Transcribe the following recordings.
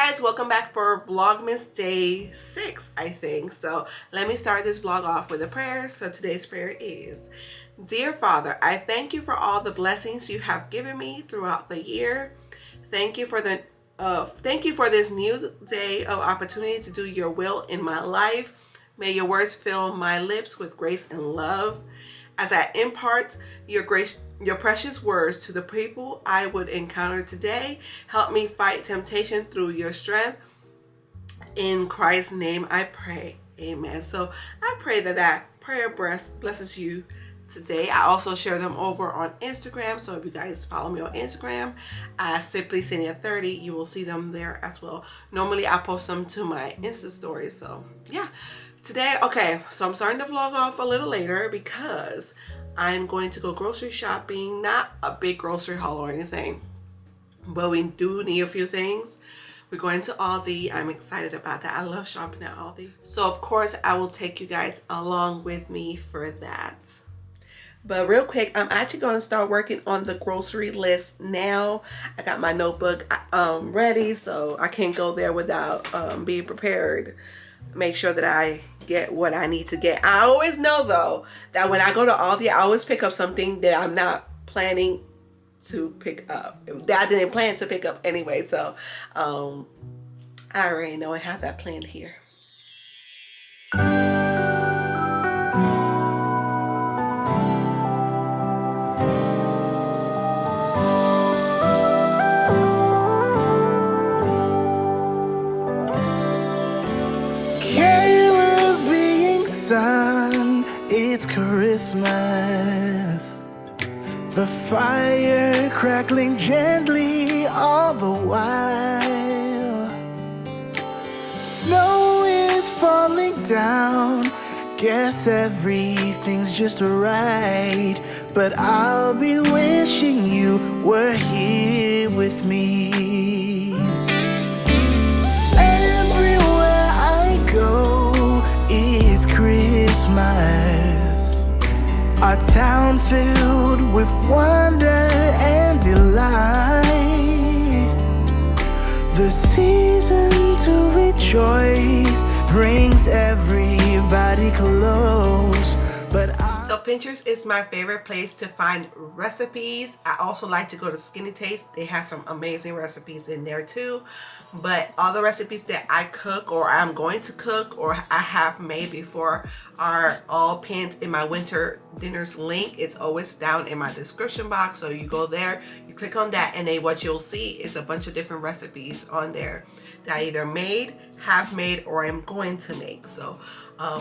guys, welcome back for Vlogmas day 6, I think. So let me start this vlog off with a prayer. So today's prayer is, Dear Father, I thank you for all the blessings you have given me throughout the year. Thank you for this new day of opportunity to do your will in my life. May your words fill my lips with grace and love. As I impart your precious words to the people I would encounter today, help me fight temptation through your strength. In Christ's name I pray. Amen. So I pray that prayer blesses you today. I also share them over on Instagram. So if you guys follow me on Instagram, Simply Yesenia 30, you will see them there as well. Normally I post them to my Insta stories. So yeah. Today, okay, so I'm starting to vlog off a little later because I'm going to go grocery shopping. Not a big grocery haul or anything, but we do need a few things. We're going to Aldi. I'm excited about that. I love shopping at Aldi. So of course, I will take you guys along with me for that. But real quick, I'm actually going to start working on the grocery list now. I got my notebook ready, so I can't go there without being prepared. Make sure that I get what I need to get. I always know though that when I go to Aldi, I always pick up something that I'm not planning to pick up, that I didn't plan to pick up anyway. So I already know I have that planned here. Sun, it's Christmas. The fire crackling gently all the while. Snow is falling down. Guess everything's just right. But I'll be wishing you were here with me. Everywhere I go, it's Christmas, our town filled with wonder and delight. The season to rejoice brings everybody close. So Pinterest is my favorite place to find recipes. I also like to go to Skinny Taste. They have some amazing recipes in there too. But all the recipes that I cook or I'm going to cook or I have made before are all pinned in my winter dinners link. It's always down in my description box. So you go there, you click on that, and then what you'll see is a bunch of different recipes on there that I either made, have made, or I'm going to make. So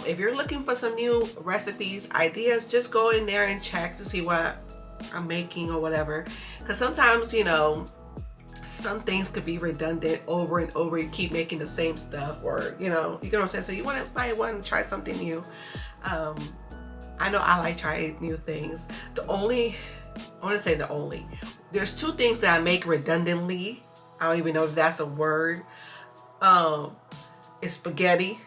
if you're looking for some new recipes, ideas, just go in there and check to see what I'm making or whatever. Because sometimes, you know, some things could be redundant over and over. You keep making the same stuff, or you know what I'm saying. So you want to find one and try something new. I know I like trying new things. There's two things that I make redundantly. I don't even know if that's a word. It's spaghetti,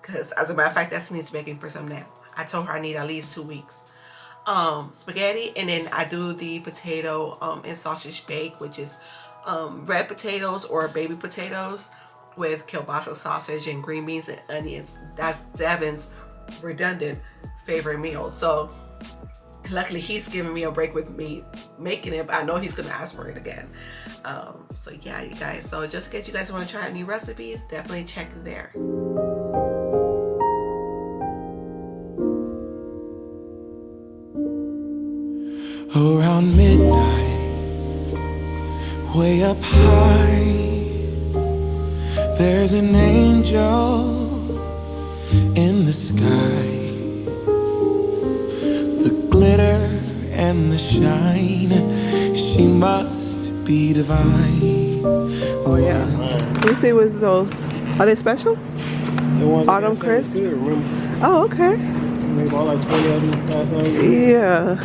because as a matter of fact, that's needs making for some now. I told her I need at least 2 weeks. Spaghetti, and then I do the potato and sausage bake, which is red potatoes or baby potatoes with kielbasa sausage and green beans and onions. That's Devin's redundant favorite meal. So luckily he's giving me a break with me making it, but I know he's gonna ask for it again. So yeah, you guys, so just in case you guys want to try new recipes, definitely check there. Around midnight, way up high, there's an angel in the sky. The glitter and the shine, she must be divine. Oh yeah. Let me see what's those. Are they special? Autumn crisp? Oh, okay. Maybe all like 20 of them last night. Yeah.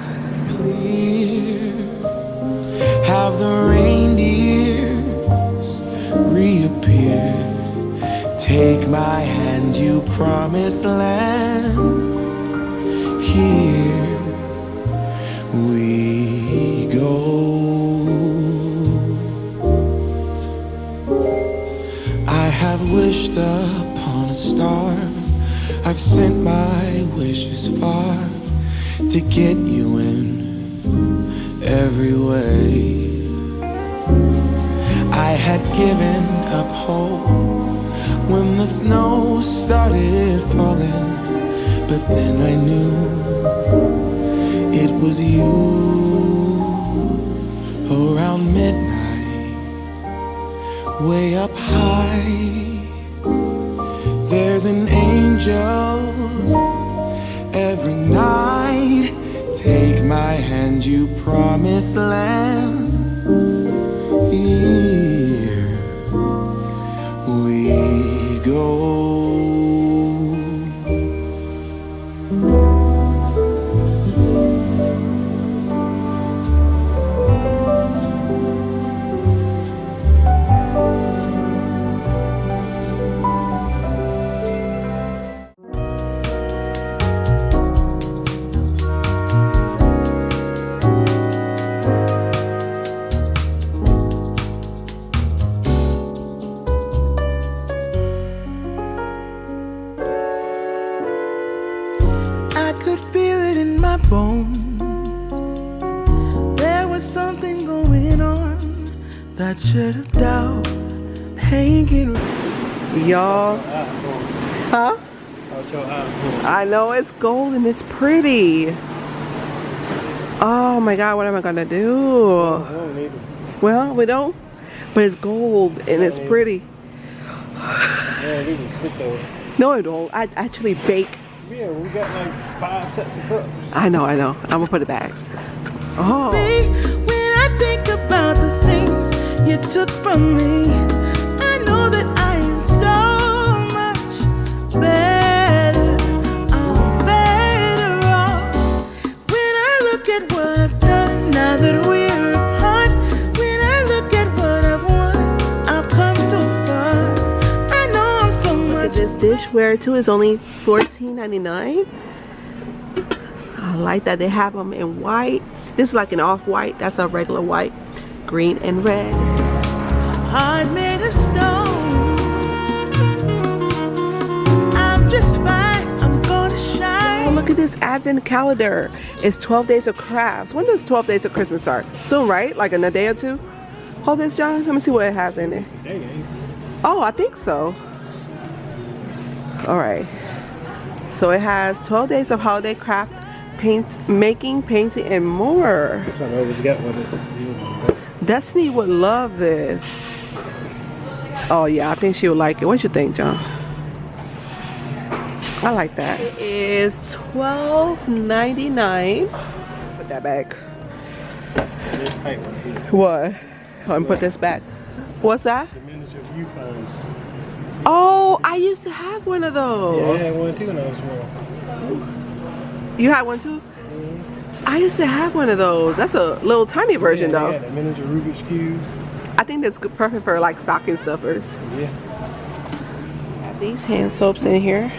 Clear, have the reindeers reappear. Take my hand, you promised land. Here we go. wished upon a star. I've sent my wishes far to get you in every way. I had given up hope when the snow started falling, but then I knew it was you. Around midnight, way up high, there's an angel every night. Take my hand, you promised land. Here we go. I could feel it in my bones. There was something going on that should have doubt hanging. Y'all, huh? I know it's gold and it's pretty. Oh my God, what am I gonna do? Well, we don't, but it's gold and it's pretty. No, I don't. I actually bake. Yeah, we got like 5 sets of cups. I know. I'm gonna put it back. Oh. When I think about the things you took from me, I know that I am so much better. I'm better off. When I look at what I've done now that we're apart, when I look at what I've won, I've come so far. I know I'm so much. This dishware too is only $14.99. I like that they have them in white. This is like an off-white. That's a regular white, green and red. Heart made of stone. I'm just fine. I'm gonna shine. Oh, look at this advent calendar. It's 12 days of crafts. When does 12 days of Christmas start? Soon, right? Like in a day or two? Hold this, John. Let me see what it has in there. Oh, I think so. All right. So it has 12 days of holiday craft, making, painting, and more. Destiny would love this. Oh yeah, I think she would like it. What you think, John? I like that. It is $12.99. Put that back. What? Let me put this back. What's that? The miniature viewfinds. Oh, I used to have one of those. Yeah, I had one too when I was small. You had one too? I used to have one of those. That's a little tiny version though. Yeah, the miniature Rubik's Cube. I think that's good, perfect for like stocking stuffers. Yeah. Have these hand soaps in here.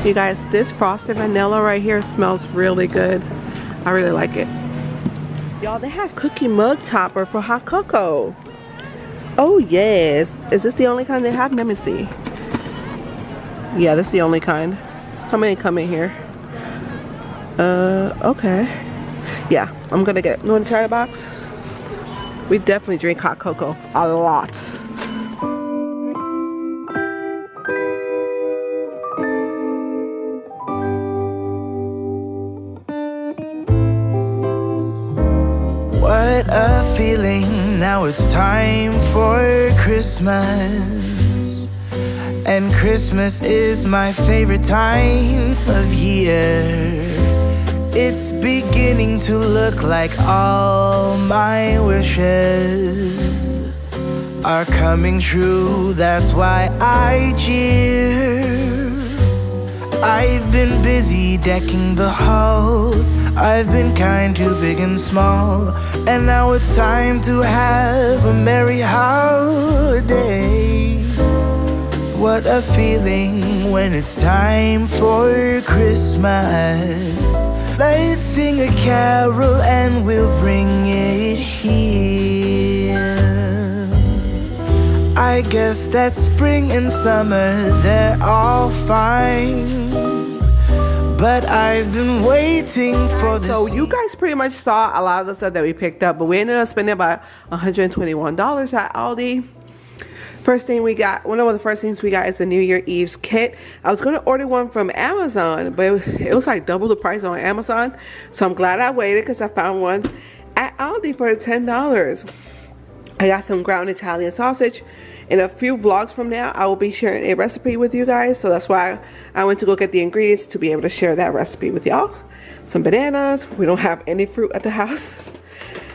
You guys, this frosted vanilla right here smells really good. I really like it. Y'all, they have cookie mug topper for hot cocoa. Oh yes. Is this the only kind they have? Let me see. Yeah, that's the only kind. How many come in here? Okay. Yeah, I'm gonna get it. You want to try the box? We definitely drink hot cocoa a lot. What a feeling, now it's time for Christmas. And Christmas is my favorite time of year. It's beginning to look like all my wishes are coming true, that's why I cheer. I've been busy decking the halls, I've been kind to big and small, and now it's time to have a merry holiday. What a feeling when it's time for Christmas. Let's sing a carol and we'll bring it here. I guess that spring and summer, they're all fine. But I've been waiting for this. So you guys pretty much saw a lot of the stuff that we picked up, but we ended up spending about $121 at Aldi. First thing we got, one of the first things we got is a New Year Eve's kit. I was going to order one from Amazon, but it was like double the price on Amazon. So I'm glad I waited because I found one at Aldi for $10. I got some ground Italian sausage. In a few vlogs from now, I will be sharing a recipe with you guys. So that's why I went to go get the ingredients to be able to share that recipe with y'all. Some bananas. We don't have any fruit at the house.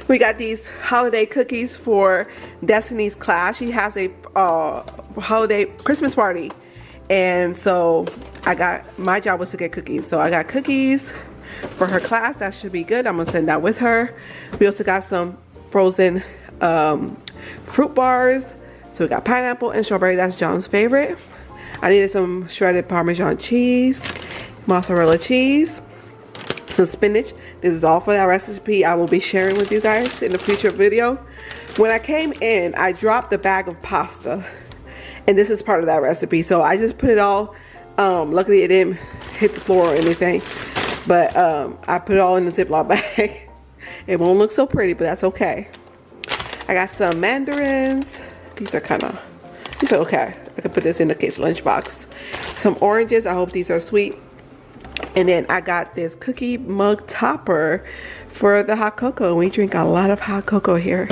We got these holiday cookies for Destiny's class. She has a holiday Christmas party. And so my job was to get cookies. So I got cookies for her class. That should be good. I'm going to send that with her. We also got some frozen fruit bars. So we got pineapple and strawberry. That's John's favorite. I needed some shredded Parmesan cheese, mozzarella cheese, some spinach. This is all for that recipe I will be sharing with you guys in a future video. When I came in, I dropped the bag of pasta, and this is part of that recipe. So I just put it all, luckily it didn't hit the floor or anything, but I put it all in the Ziploc bag. It won't look so pretty, but that's okay. I got some mandarins. These are okay. I could put this in the kids' lunchbox. Some oranges. I hope these are sweet. And then I got this cookie mug topper for the hot cocoa. We drink a lot of hot cocoa here.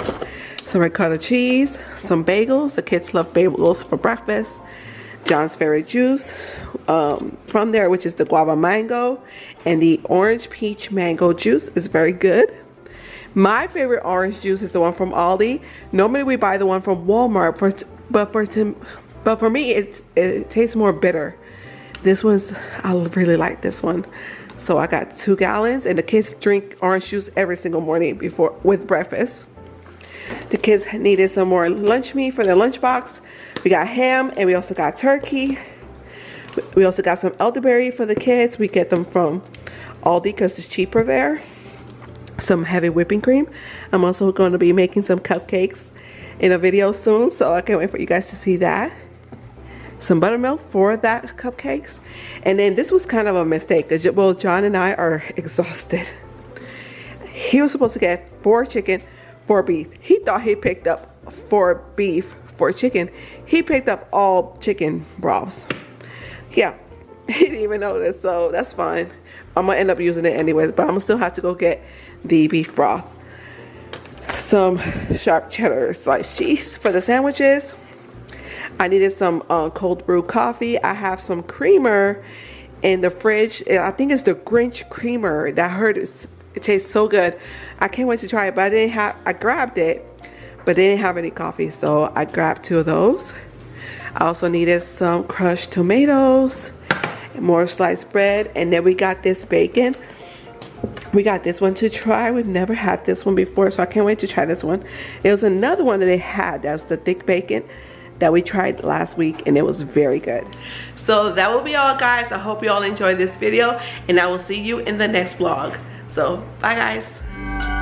Some ricotta cheese, some bagels. The kids love bagels for breakfast. John's favorite juice from there, which is the guava mango, and the orange peach mango juice is very good. My favorite orange juice is the one from Aldi. Normally we buy the one from Walmart, but for me it tastes more bitter. This one's, I really like this one. So I got 2 gallons, and the kids drink orange juice every single morning with breakfast. The kids needed some more lunch meat for their lunchbox. We got ham, and we also got turkey. We also got some elderberry for the kids. We get them from Aldi because it's cheaper there. Some heavy whipping cream. I'm also going to be making some cupcakes in a video soon, so I can't wait for you guys to see that. Some buttermilk for that cupcakes. And then this was kind of a mistake because, well, John and I are exhausted. He was supposed to get 4 chicken, 4 beef. He thought he picked up 4 beef, 4 chicken. He picked up all chicken broths. Yeah, he didn't even notice, so that's fine. I'm gonna end up using it anyways, but I'm gonna still have to go get the beef broth. Some sharp cheddar sliced cheese for the sandwiches. I needed some cold brew coffee. I have some creamer in the fridge. I think it's the Grinch creamer. That I heard it tastes so good. I can't wait to try it, but I grabbed it, but they didn't have any coffee, so I grabbed 2 of those. I also needed some crushed tomatoes, more sliced bread, and then we got this bacon. We got this one to try. We've never had this one before, so I can't wait to try this one. It was another one that they had. That was the thick bacon that we tried last week, and it was very good. So that will be all, guys. I hope you all enjoyed this video, and I will see you in the next vlog. So bye, guys.